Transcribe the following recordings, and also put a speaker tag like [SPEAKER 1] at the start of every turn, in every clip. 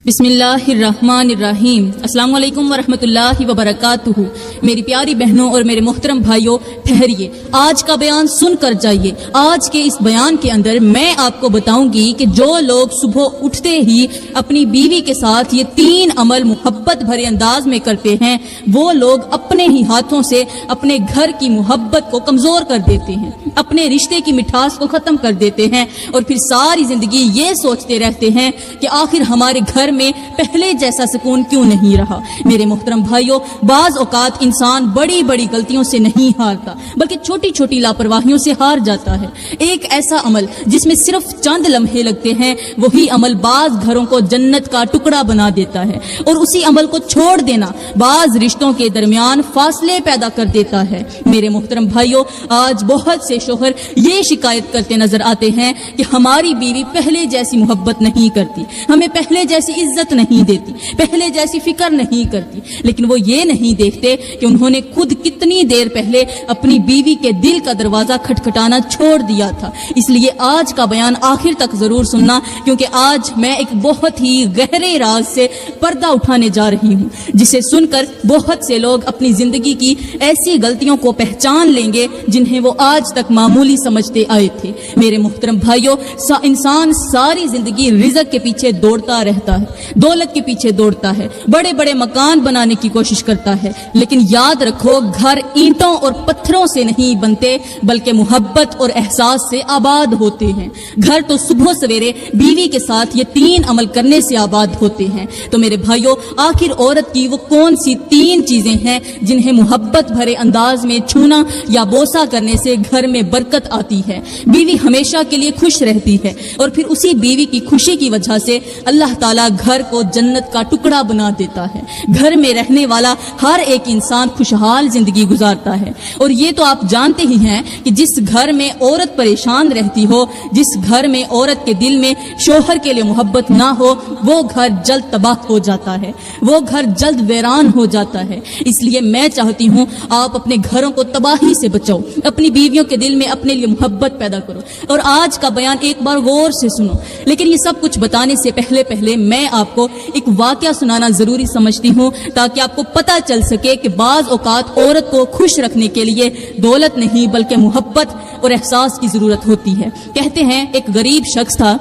[SPEAKER 1] بسم اللہ الرحمن الرحیم۔ السلام علیکم ورحمۃ اللہ وبرکاتہ۔ میری پیاری بہنوں اور میرے محترم بھائیوں، ٹھہریے، آج کا بیان سن کر جائیے۔ آج کے اس بیان کے اندر میں آپ کو بتاؤں گی کہ جو لوگ صبح اٹھتے ہی اپنی بیوی کے ساتھ یہ 3 عمل محبت بھرے انداز میں کرتے ہیں، وہ لوگ اپنے ہی ہاتھوں سے اپنے گھر کی محبت کو کمزور کر دیتے ہیں، اپنے رشتے کی مٹھاس کو ختم کر دیتے ہیں، اور پھر ساری زندگی یہ سوچتے رہتے ہیں کہ آخر ہمارے گھر میں پہلے جیسا سکون کیوں نہیں رہا۔ میرے محترم بھائیوں، بعض اوقات انسان بڑی بڑی غلطیوں سے نہیں ہارتا بلکہ چھوٹی چھوٹی لاپرواہیوں سے ہار جاتا ہے۔ ایک ایسا عمل جس میں صرف چند لمحے لگتے ہیں، وہی عمل بعض گھروں کو جنت کا ٹکڑا بنا دیتا ہے، اور اسی عمل کو چھوڑ دینا بعض رشتوں کے درمیان فاصلے پیدا کر دیتا ہے۔ میرے محترم بھائیوں، آج بہت سے شوہر یہ شکایت کرتے نظر آتے ہیں کہ ہماری بیوی پہلے جیسی محبت نہیں کرتی، ہمیں پہلے جیسی عزت نہیں دیتی، پہلے جیسی فکر نہیں کرتی، لیکن وہ یہ نہیں دیکھتے کہ انہوں نے خود کتنی دیر پہلے اپنی بیوی کے دل کا دروازہ کھٹکھٹانا چھوڑ دیا تھا۔ اس لیے آج کا بیان آخر تک ضرور سننا، کیونکہ آج میں ایک بہت ہی گہرے راز سے پردہ اٹھانے جا رہی ہوں، جسے سن کر بہت سے لوگ اپنی زندگی کی ایسی غلطیوں کو پہچان لیں گے جنہیں وہ آج تک معمولی سمجھتے آئے تھے۔ میرے محترم بھائیوں، انسان ساری زندگی رزق کے پیچھے دوڑتا رہتا ہے، دولت کے پیچھے دوڑتا ہے، بڑے بڑے مکان بنانے کی کوشش کرتا ہے، لیکن یاد رکھو، گھر اینٹوں اور پتھروں سے نہیں بنتے بلکہ محبت اور احساس سے آباد ہوتے ہیں۔ گھر تو صبح سویرے بیوی کے ساتھ یہ 3 عمل کرنے سے آباد ہوتے ہیں۔ تو میرے بھائیوں، آخر عورت کی وہ کون سی 3 چیزیں ہیں جنہیں محبت بھرے انداز میں چھونا یا بوسہ کرنے سے گھر میں برکت آتی ہے، بیوی ہمیشہ کے لیے خوش رہتی ہے، اور پھر اسی بیوی کی خوشی کی وجہ سے اللہ تعالیٰ گھر کو جنت کا ٹکڑا بنا دیتا ہے۔ گھر میں رہنے والا ہر ایک انسان خوشحال زندگی گزارتا ہے، اور یہ تو آپ جانتے ہی ہیں کہ جس گھر میں عورت پریشان رہتی ہو، جس گھر میں عورت کے دل میں شوہر کے لیے محبت نہ ہو، وہ گھر جلد تباہ ہو جاتا ہے، وہ گھر جلد ویران ہو جاتا ہے۔ اس لیے میں چاہتی ہوں آپ اپنے گھروں کو تباہی سے بچاؤ، اپنی بیویوں کے دل میں اپنے لیے محبت پیدا کرو، اور آج کا بیان ایک بار غور سے سنو۔ لیکن یہ سب کچھ بتانے سے پہلے میں آپ کو ایک واقعہ سنانا ضروری سمجھتی ہوں، تاکہ آپ کو پتہ چل سکے کہ بعض اوقات عورت کو خوش رکھنے کے لیے دولت نہیں بلکہ محبت اور احساس کی ضرورت ہوتی ہے۔ کہتے ہیں ایک غریب شخص تھا،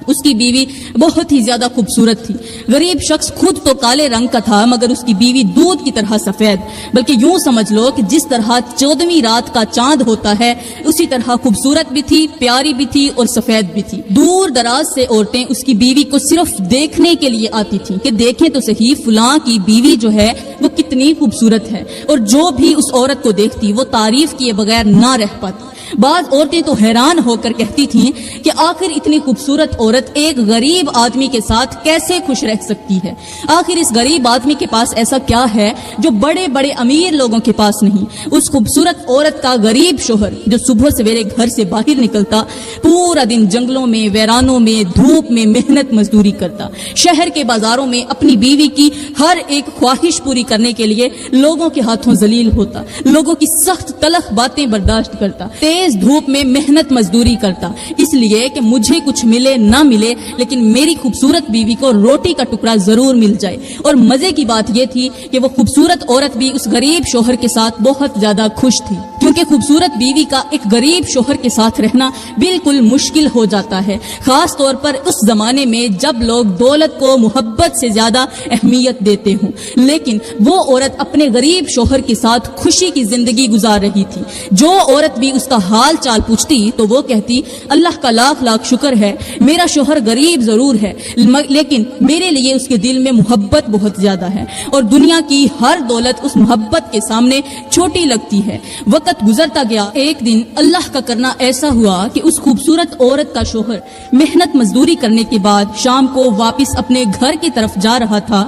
[SPEAKER 1] اس کی بیوی بہت ہی زیادہ خوبصورت تھی۔ غریب شخص خود تو کالے رنگ کا تھا، مگر اس کی بیوی دودھ کی طرح سفید، بلکہ یوں سمجھ لو کہ جس طرح 14ویں رات کا چاند ہوتا ہے، اسی طرح خوبصورت بھی تھی، پیاری بھی تھی اور سفید بھی تھی۔ دور دراز سے عورتیں اس کی بیوی کو صرف دیکھنے کے لیے آتی تھیں کہ دیکھیں تو صحیح فلاں کی بیوی جو ہے وہ کتنی خوبصورت ہے، اور جو بھی اس عورت کو دیکھتی وہ تعریف کیے بغیر نہ رہ پاتی۔ بعض عورتیں تو حیران ہو کر کہتی تھیں کہ آخر اتنی خوبصورت عورت ایک غریب آدمی کے ساتھ کیسے خوش رہ سکتی ہے؟ آخر اس غریب آدمی کے پاس ایسا کیا ہے جو بڑے بڑے امیر لوگوں کے پاس نہیں؟ اس خوبصورت عورت کا غریب شوہر جو صبح سویرے گھر سے باہر نکلتا، پورا دن جنگلوں میں، ویرانوں میں، دھوپ میں محنت مزدوری کرتا، شہر کے بازاروں میں اپنی بیوی کی ہر ایک خواہش پوری کرنے کے لیے لوگوں کے ہاتھوں ذلیل ہوتا، لوگوں کی سخت تلخ باتیں برداشت کرتا، تیز دھوپ میں محنت مزدوری کرتا، اس لیے کہ مجھے کچھ ملے نہ ملے لیکن میری خوبصورت بیوی کو روٹی کا ٹکڑا ضرور مل جائے۔ اور مزے کی بات یہ تھی کہ وہ خوبصورت عورت بھی اس غریب شوہر کے ساتھ بہت زیادہ خوش تھی، کیونکہ خوبصورت بیوی کا ایک غریب شوہر کے ساتھ رہنا بالکل مشکل ہو جاتا ہے، خاص طور پر اس زمانے میں جب لوگ دولت کو محبت سے زیادہ اہمیت دیتے ہوں۔ لیکن وہ عورت اپنے غریب شوہر کے ساتھ خوشی کی زندگی گزار رہی تھی۔ جو عورت بھی اس کا حال چال پوچھتی تو وہ کہتی، اللہ کا لاکھ لاکھ شکر ہے، میرا شوہر غریب ضرور ہے لیکن میرے لیے اس کے دل میں محبت بہت زیادہ ہے، اور دنیا کی ہر دولت اس محبت کے سامنے چھوٹی لگتی ہے۔ وقت گزرتا گیا، ایک دن اللہ کا کرنا ایسا ہوا کہ اس خوبصورت عورت کا شوہر محنت مزدوری کرنے کے بعد شام کو واپس اپنے گھر کی طرف جا رہا تھا۔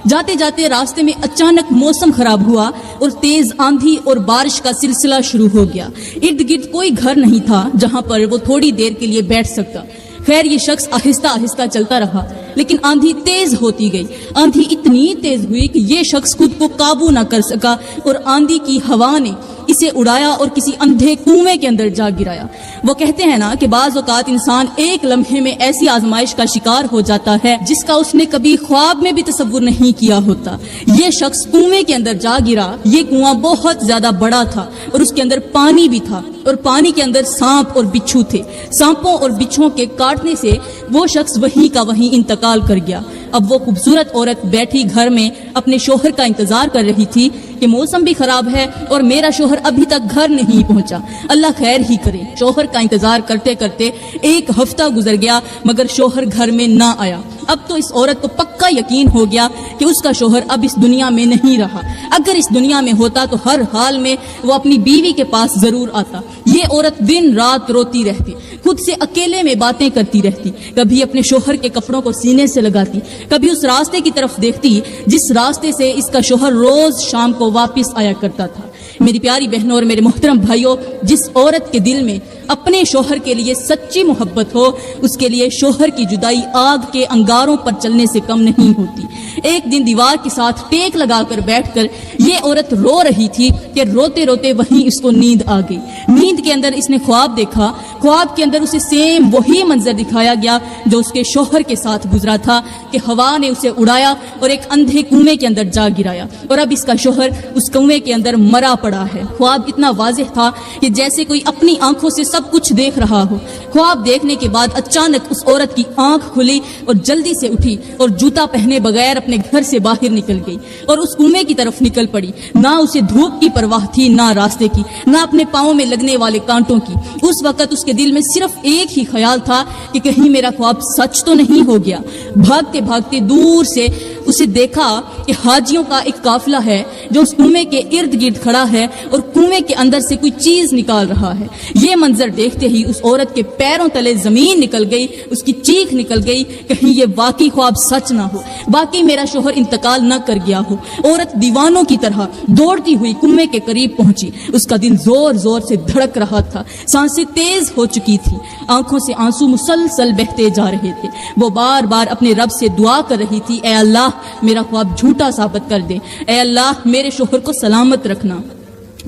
[SPEAKER 1] جاتے جاتے راستے میں اچانک موسم خراب ہوا اور تیز آندھی اور بارش کا سلسلہ شروع ہو گیا۔ ارد گرد کوئی گھر نہیں تھا جہاں پر وہ تھوڑی دیر کے لیے بیٹھ سکتا۔ خیر، یہ شخص آہستہ آہستہ چلتا رہا۔ لیکن آندھی تیز ہوتی گئی. آندھی اتنی تیز ہوئی کہ یہ شخص خود کو قابو نہ کر سکا اور آندھی کی ہوا نے اسے اڑایا اور کسی اندھے کنویں کے اندر جا گرایا. وہ کہتے ہیں نا کہ بعض اوقات انسان ایک لمحے میں ایسی آزمائش کا شکار ہو جاتا ہے جس کا اس نے کبھی خواب میں بھی تصور نہیں کیا ہوتا. یہ شخص کنویں کے اندر جا گرا. یہ کنواں بہت زیادہ بڑا تھا اور اس کے اندر پانی بھی تھا اور پانی کے اندر سانپ اور بچھو تھے. سانپوں اور بچھوؤں کے کاٹنے سے وہ شخص وہیں کا وہیں انتقال کر گیا. اب وہ خوبصورت عورت بیٹھی گھر میں اپنے شوہر کا انتظار کر رہی تھی کہ موسم بھی خراب ہے اور میرا شوہر ابھی تک گھر نہیں پہنچا. اللہ خیر ہی کرے. شوہر کا انتظار کرتے کرتے ایک ہفتہ گزر گیا مگر شوہر گھر میں نہ آیا. اب تو اس عورت کو پکا یقین ہو گیا کہ اس کا شوہر اب اس دنیا میں نہیں رہا. اگر اس دنیا میں ہوتا تو ہر حال میں وہ اپنی بیوی کے پاس ضرور آتا. یہ عورت دن رات روتی رہتی, خود سے اکیلے میں باتیں کرتی رہتی. کبھی اپنے شوہر کے کپڑوں کو سینے سے لگاتی, کبھی اس راستے کی طرف دیکھتی جس راستے سے اس کا شوہر روز شام کو واپس آیا کرتا تھا. میری پیاری بہنوں اور میرے محترم بھائیوں, جس عورت کے دل میں اپنے شوہر کے لیے سچی محبت ہو اس کے لیے شوہر کی جدائی آگ کے انگاروں پر چلنے سے کم نہیں ہوتی. ایک دن دیوار کے ساتھ ٹیک لگا کر بیٹھ کر یہ عورت رو رہی تھی کہ روتے روتے وہیں اس کو نیند آ گئی. نیند کے اندر اس نے خواب دیکھا. خواب کے اندر اسے سیم وہی منظر دکھایا گیا جو اس کے شوہر کے ساتھ گزرا تھا کہ ہوا نے اسے اڑایا اور ایک اندھے کنویں کے اندر جا گرایا اور اب اس کا شوہر اس کنویں کے اندر مرا پڑا ہے. خواب اتنا واضح تھا کہ جیسے کوئی اپنی آنکھوں سے سب کچھ دیکھ رہا ہو. خواب دیکھنے کے بعد اچانک اس عورت کی آنکھ کھلی اور جلدی سے اٹھی اور جوتا پہنے بغیر اپنے گھر سے باہر نکل گئی اور اس کنویں کی طرف نکل پڑی. نہ اسے دھوپ کی پرواہ تھی, نہ راستے کی, نہ اپنے پاؤں میں لگنے والے کانٹوں کی. اس وقت اس کے دل میں صرف ایک ہی خیال تھا کہ کہیں میرا خواب سچ تو نہیں ہو گیا. بھاگتے بھاگتے دور سے اسے دیکھا کہ حاجیوں کا ایک قافلہ ہے جو اس کنویں کے ارد گرد کھڑا ہے اور کنویں کے اندر سے کوئی چیز نکال رہا ہے. یہ منظر دیکھتے ہی اس عورت کے پیروں تلے زمین نکل گئی, اس کی چیخ نکل گئی, کہیں یہ واقعی خواب سچ نہ ہو, واقعی میرا شوہر انتقال نہ کر گیا ہو. عورت دیوانوں کی طرح دوڑتی ہوئی کنویں کے قریب پہنچی. اس کا دل زور زور سے دھڑک رہا تھا, سانسیں تیز ہو چکی تھی, آنکھوں سے آنسو مسلسل بہتے جا رہے تھے. وہ بار بار اپنے رب سے دعا کر رہی تھی, اے اللہ میرا خواب جھوٹا ثابت کر دے, اے اللہ میرے شوہر کو سلامت رکھنا,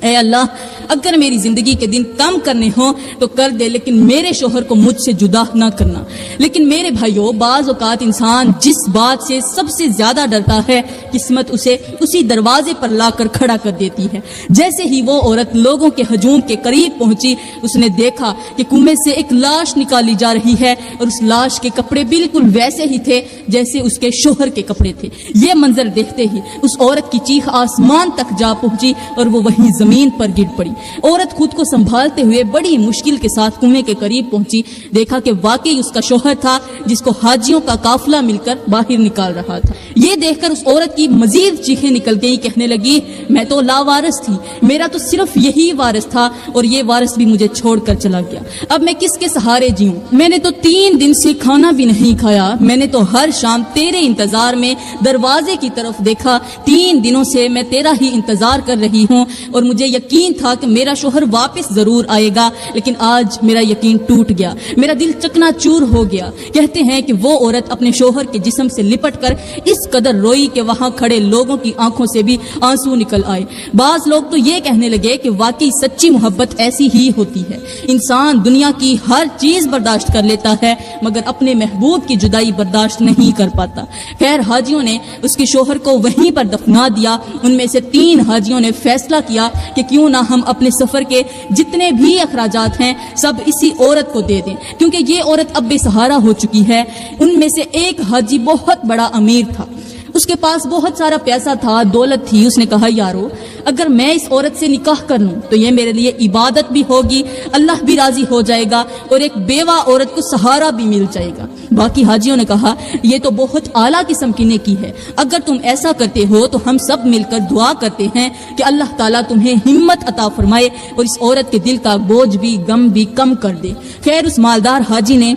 [SPEAKER 1] اے اللہ اگر میری زندگی کے دن کم کرنے ہوں تو کر دے لیکن میرے شوہر کو مجھ سے جدا نہ کرنا. لیکن میرے بھائیوں, بعض اوقات انسان جس بات سے سب سے زیادہ ڈرتا ہے قسمت اسے اسی دروازے پر لا کر کھڑا کر دیتی ہے. جیسے ہی وہ عورت لوگوں کے ہجوم کے قریب پہنچی اس نے دیکھا کہ کنویں سے ایک لاش نکالی جا رہی ہے اور اس لاش کے کپڑے بالکل ویسے ہی تھے جیسے اس کے شوہر کے کپڑے تھے. یہ منظر دیکھتے ہی اس عورت کی چیخ آسمان تک جا پہنچی اور وہ وہیں زمین پر گر پڑی. عورت خود کو سنبھالتے ہوئے بڑی مشکل کے ساتھ کنویں کے قریب پہنچی. دیکھا کہ واقعی اس کا شوہر تھا جس کو حاجیوں کا قافلہ مل کر باہر نکال رہا تھا. یہ دیکھ کر اس عورت کی مزید چیخیں نکل گئی, کہنے لگی میں تو لاوارث تھی, میرا تو صرف یہی وارث تھا اور یہ وارث بھی مجھے چھوڑ کر چلا گیا. اب میں کس کے سہارے جیوں؟ میں نے تو 3 دن سے کھانا بھی نہیں کھایا. میں نے تو ہر شام تیرے انتظار میں دروازے کی طرف دیکھا. 3 دنوں سے میں تیرا ہی انتظار کر رہی ہوں اور مجھے یقین تھا کہ میرا شوہر واپس ضرور آئے گا, لیکن آج میرا یقین ٹوٹ گیا, میرا دل چکنا چور ہو گیا. کہتے ہیں کہ وہ عورت اپنے شوہر کے جسم سے لپٹ کر اس قدر روئی کہ وہاں کھڑے لوگوں کی آنکھوں سے بھی آنسو نکل آئے. بعض لوگ تو یہ کہنے لگے کہ واقعی سچی محبت ایسی ہی ہوتی ہے. انسان دنیا کی ہر چیز برداشت کر لیتا ہے مگر اپنے محبوب کی جدائی برداشت نہیں کر پاتا. خیر حاجیوں نے اس کے شوہر کو وہیں پر دفنا دیا. ان میں سے 3 حاجیوں نے فیصلہ کیا کہ کیوں نہ ہم اپنے سفر کے جتنے بھی اخراجات ہیں سب اسی عورت کو دے دیں, کیونکہ یہ عورت اب بے سہارا ہو چکی ہے. ان میں سے ایک حاجی بہت بڑا امیر تھا, اس کے پاس بہت سارا پیسہ تھا, دولت تھی. اس نے کہا یارو اگر میں اس عورت سے نکاح کر لوں تو یہ میرے لیے عبادت بھی ہوگی, اللہ بھی راضی ہو جائے گا اور ایک بیوہ عورت کو سہارا بھی مل جائے گا. باقی حاجیوں نے کہا یہ تو بہت اعلیٰ قسم کی نیکی ہے, اگر تم ایسا کرتے ہو تو ہم سب مل کر دعا کرتے ہیں کہ اللہ تعالیٰ تمہیں ہمت عطا فرمائے اور اس عورت کے دل کا بوجھ بھی غم بھی کم کر دے. خیر اس مالدار حاجی نے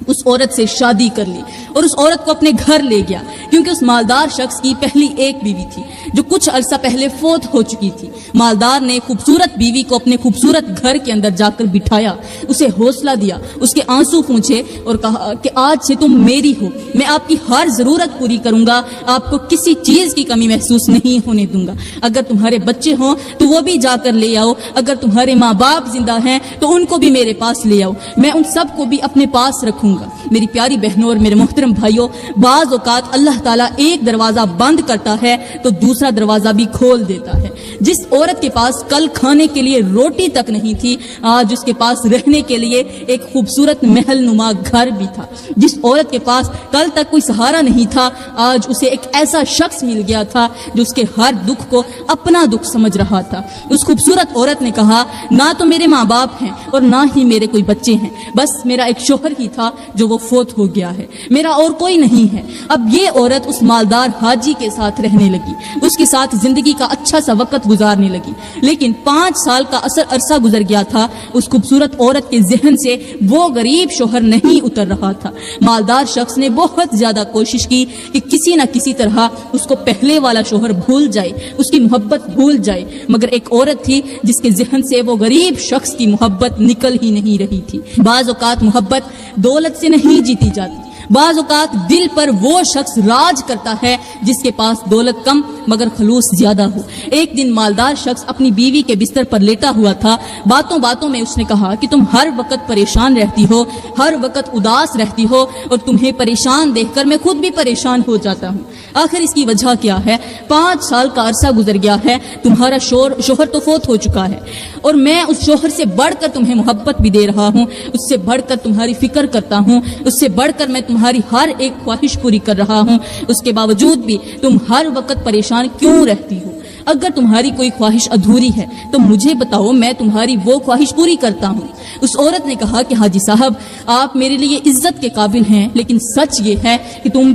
[SPEAKER 1] اس عورت سے شادی کر لی. اور اس عورت کو اپنے گھر لے گیا، کیونکہ اس مالدار شخص کی پہلی ایک بیوی تھی جو کچھ عرصہ پہلے فوت ہو چکی تھی۔ مالدار نے خوبصورت بیوی کو اپنے خوبصورت گھر کے اندر جا کر بٹھایا، اسے حوصلہ دیا، اس کے آنسو پونچھے اور کہا کہ آج سے تم میری ہو، میں آپ کی ہر ضرورت پوری کروں گا، آپ کو کسی چیز کی کمی محسوس نہیں ہونے دوں گا۔ اگر تمہارے بچے ہوں تو وہ بھی جا کر لے آؤ، اگر تمہارے ماں باپ زندہ ہیں تو ان کو بھی میرے پاس لے آؤ، میں ان سب کو بھی اپنے پاس رکھوں گا۔ میری پیاری بہنوں اور میرے محترم بھائیوں، بعض اوقات اللہ تعالیٰ ایک دروازہ بند کرتا ہے تو دوسرا دروازہ بھی کھول دیتا ہے۔ جس عورت کے پاس کل کھانے کے لیے روٹی تک نہیں تھی، آج اس کے پاس رہنے کے لیے ایک خوبصورت محل نما گھر بھی تھا۔ جس عورت کے پاس کل تک کوئی سہارا نہیں تھا، آج اسے ایک ایسا شخص مل گیا تھا جو اس کے ہر دکھ کو اپنا دکھ سمجھ رہا تھا۔ اس خوبصورت عورت نے کہا، نہ تو میرے ماں باپ ہیں اور نہ ہی میرے کوئی بچے ہیں، بس میرا ایک شوہر ہی تھا جو وہ فوت ہو گیا ہے، میرا اور کوئی نہیں ہے۔ اب یہ عورت اس مالدار حاجی کے ساتھ رہنے لگی، اس کے ساتھ زندگی کا اچھا سا وقت گزارنے لگی، لیکن 5 سال کا عرصہ گزر گیا تھا، اس خوبصورت عورت کے ذہن سے وہ غریب شوہر نہیں اتر رہا تھا۔ مالدار شخص نے بہت زیادہ کوشش کی کہ کسی نہ کسی طرح اس کو پہلے والا شوہر بھول جائے، اس کی محبت بھول جائے، مگر ایک عورت تھی جس کے ذہن سے وہ غریب شخص کی محبت نکل ہی نہیں رہی تھی۔ بعض اوقات محبت دولت سے نہیں جیتی جاتی، بعض اوقات دل پر وہ شخص راج کرتا ہے جس کے پاس دولت کم مگر خلوص زیادہ ہو۔ ایک دن مالدار شخص اپنی بیوی کے بستر پر لیٹا ہوا تھا، باتوں باتوں میں اس نے کہا کہ تم ہر وقت پریشان رہتی ہو، ہر وقت اداس رہتی ہو، اور تمہیں پریشان دیکھ کر میں خود بھی پریشان ہو جاتا ہوں۔ آخر اس کی وجہ کیا ہے؟ 5 سال کا عرصہ گزر گیا ہے، تمہارا شوہر تو فوت ہو چکا ہے، اور میں اس شوہر سے بڑھ کر تمہیں محبت بھی دے رہا ہوں، اس سے بڑھ کر تمہاری فکر کرتا ہوں، اس سے بڑھ کر میں تمہاری ہر ایک خواہش پوری کر رہا ہوں، اس کے باوجود بھی تم ہر وقت پریشان کیوں رہتی ہو؟ اگر تمہاری کوئی خواہش ادھوری ہے تو مجھے بتاؤ، میں تمہاری وہ خواہش پوری کرتا ہوں۔ اس عورت نے کہا کہ حاجی صاحب، آپ میرے لیے عزت کے قابل ہیں، لیکن سچ یہ ہے کہ تم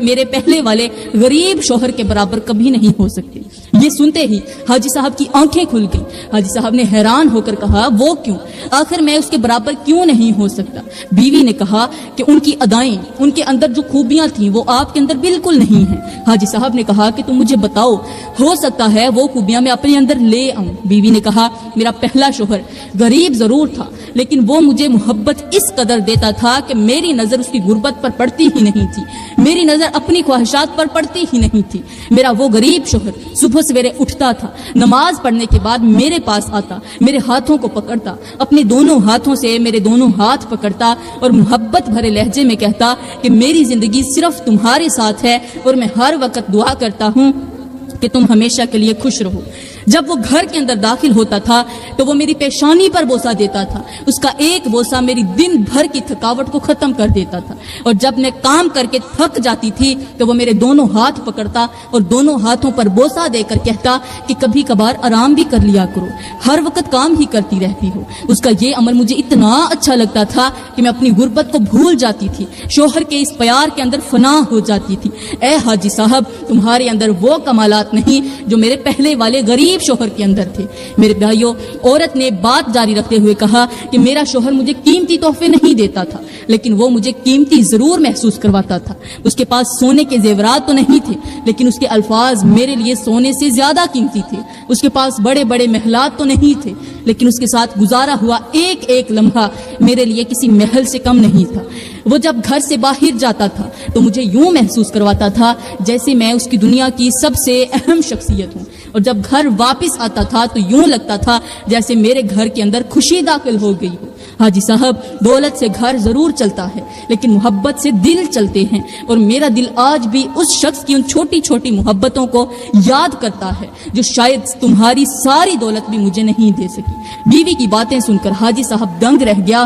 [SPEAKER 1] میرے پہلے والے غریب شوہر کے برابر کبھی نہیں ہو سکتے۔ یہ سنتے ہی حاجی صاحب کی آنکھیں کھل گئیں۔ حاجی صاحب نے حیران ہو کر کہا، وہ کیوں؟ آخر میں اس کے برابر کیوں نہیں ہو سکتا؟ بیوی نے کہا کہ ان کی ادائیں، ان کے اندر جو خوبیاں تھیں وہ آپ کے اندر بالکل نہیں ہیں۔ حاجی صاحب نے کہا کہ تم مجھے بتاؤ، ہو سکتا ہے وہ خوبیاں میں اپنے اندر لے آؤں۔ بیوی نے کہا، میرا پہلا شوہر غریب ضرور تھا، لیکن وہ مجھے محبت اس قدر دیتا تھا کہ میری نظر اس کی غربت پر پڑتی ہی نہیں تھی، میری نظر اپنی خواہشات پر پڑتی ہی نہیں تھی۔ میرا وہ غریب شوہر صبح سویرے اٹھتا تھا، نماز پڑھنے کے بعد میرے پاس آتا، میرے ہاتھوں کو پکڑتا، اپنے دونوں ہاتھوں سے میرے دونوں ہاتھ پکڑتا اور محبت بھرے لہجے میں کہتا کہ میری زندگی صرف تمہارے ساتھ ہے اور میں ہر وقت دعا کرتا ہوں کہ تم ہمیشہ کے لیے خوش رہو۔ جب وہ گھر کے اندر داخل ہوتا تھا تو وہ میری پیشانی پر بوسہ دیتا تھا، اس کا ایک بوسہ میری دن بھر کی تھکاوٹ کو ختم کر دیتا تھا، اور جب میں کام کر کے تھک جاتی تھی تو وہ میرے دونوں ہاتھ پکڑتا اور دونوں ہاتھوں پر بوسہ دے کر کہتا کہ کبھی کبھار آرام بھی کر لیا کرو، ہر وقت کام ہی کرتی رہتی ہو۔ اس کا یہ عمل مجھے اتنا اچھا لگتا تھا کہ میں اپنی غربت کو بھول جاتی تھی، شوہر کے اس پیار کے اندر فنا ہو جاتی تھی۔ اے حاجی صاحب، تمہارے اندر وہ کمالات نہیں جو میرے پہلے والے غریب شوہر کے اندر تھے۔ میرے بھائیوں، عورت نے بات جاری رکھتے ہوئے کہا کہ میرا شوہر مجھے قیمتی تحفے نہیں دیتا تھا، لیکن وہ مجھے قیمتی ضرور محسوس کرواتا تھا۔ اس کے پاس سونے کے زیورات تو نہیں تھے، لیکن اس کے الفاظ میرے لیے سونے سے زیادہ قیمتی تھے۔ اس کے پاس بڑے بڑے محلات تو نہیں تھے، لیکن اس کے ساتھ گزارا ہوا ایک ایک لمحہ میرے لیے کسی محل سے کم نہیں تھا۔ وہ جب گھر سے باہر جاتا تھا تو مجھے یوں محسوس کرواتا تھا جیسے میں اس کی دنیا کی سب سے اہم شخصیت ہوں، اور جب گھر واپس آتا تھا تو یوں لگتا تھا جیسے میرے گھر کے اندر خوشی داخل ہو گئی ہو۔ حاجی صاحب، دولت سے گھر ضرور چلتا ہے، لیکن محبت سے دل چلتے ہیں، اور میرا دل آج بھی اس شخص کی ان چھوٹی چھوٹی محبتوں کو یاد کرتا ہے جو شاید تمہاری ساری دولت بھی مجھے نہیں دے سکی۔ بیوی کی باتیں سن کر حاجی صاحب دنگ رہ گیا،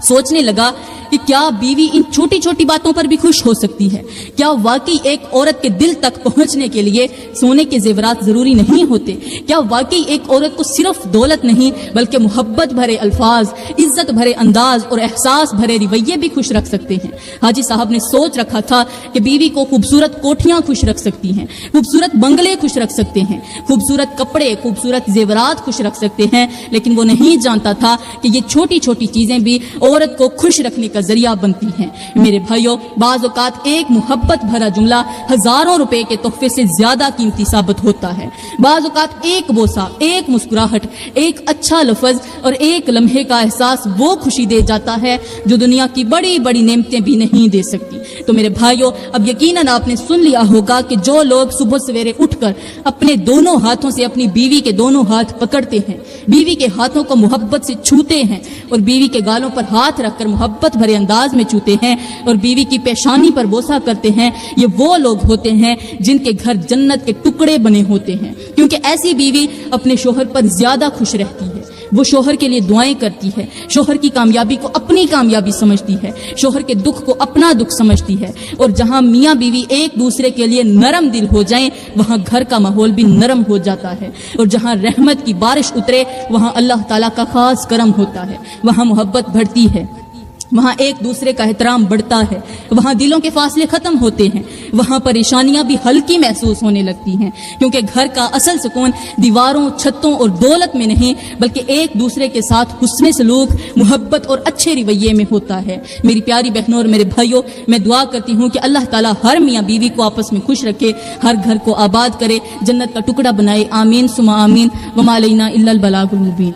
[SPEAKER 1] سوچنے لگا کہ کیا بیوی ان چھوٹی چھوٹی باتوں پر بھی خوش ہو سکتی ہے؟ کیا واقعی ایک عورت کے دل تک پہنچنے کے لیے سونے کے زیورات ضروری نہیں ہوتے؟ کیا واقعی ایک عورت کو صرف دولت نہیں بلکہ محبت بھرے الفاظ، عزت بھرے انداز اور احساس بھرے رویے بھی خوش رکھ سکتے ہیں؟ حاجی صاحب نے سوچ رکھا تھا کہ بیوی کو خوبصورت کوٹھیاں خوش رکھ سکتی ہیں، خوبصورت بنگلے خوش رکھ سکتے ہیں، خوبصورت کپڑے، خوبصورت زیورات خوش رکھ سکتے ہیں، لیکن وہ نہیں جانتا تھا کہ یہ چھوٹی چھوٹی چیزیں بھی عورت کو خوش رکھنے کا ذریعہ بنتی ہیں۔ میرے بھائیوں، بعض اوقات ایک محبت بھرا جملہ ہزاروں روپے کے تحفے سے زیادہ قیمتی ثابت ہوتا ہے۔ بعض اوقات ایک بوسہ، ایک مسکراہٹ، ایک اچھا لفظ اور ایک لمحے کا احساس وہ خوشی دے جاتا ہے جو دنیا کی بڑی بڑی نعمتیں بھی نہیں دے سکتی۔ تو میرے بھائیوں، اب یقیناً آپ نے سن لیا ہوگا کہ جو لوگ صبح سویرے اٹھ کر اپنے دونوں ہاتھوں سے اپنی بیوی کے دونوں ہاتھ پکڑتے ہیں، بیوی کے ہاتھوں کو محبت سے چھوتے ہیں اور بیوی کے گالوں پر ہاتھ رکھ کر محبت بھرے انداز میں چھوتے ہیں اور بیوی کی پیشانی پر بوسہ کرتے ہیں، یہ وہ لوگ ہوتے ہیں جن کے گھر جنت کے ٹکڑے بنے ہوتے ہیں، کیونکہ ایسی بیوی اپنے شوہر پر زیادہ خوش رہتی ہے، وہ شوہر کے لیے دعائیں کرتی ہے، شوہر کی کامیابی کو اپنی کامیابی سمجھتی ہے، شوہر کے دکھ کو اپنا دکھ سمجھتی ہے، اور جہاں میاں بیوی ایک دوسرے کے لیے نرم دل ہو جائیں وہاں گھر کا ماحول بھی نرم ہو جاتا ہے، اور جہاں رحمت کی بارش اترے وہاں اللہ تعالیٰ کا خاص کرم ہوتا ہے، وہاں محبت بڑھتی ہے، وہاں ایک دوسرے کا احترام بڑھتا ہے، وہاں دلوں کے فاصلے ختم ہوتے ہیں، وہاں پریشانیاں بھی ہلکی محسوس ہونے لگتی ہیں، کیونکہ گھر کا اصل سکون دیواروں، چھتوں اور دولت میں نہیں بلکہ ایک دوسرے کے ساتھ حسن سلوک، محبت اور اچھے رویے میں ہوتا ہے۔ میری پیاری بہنوں اور میرے بھائیوں، میں دعا کرتی ہوں کہ اللہ تعالیٰ ہر میاں بیوی کو آپس میں خوش رکھے، ہر گھر کو آباد کرے، جنت کا ٹکڑا بنائے، آمین ثم آمین، وما علینا الا البلاغ المبین۔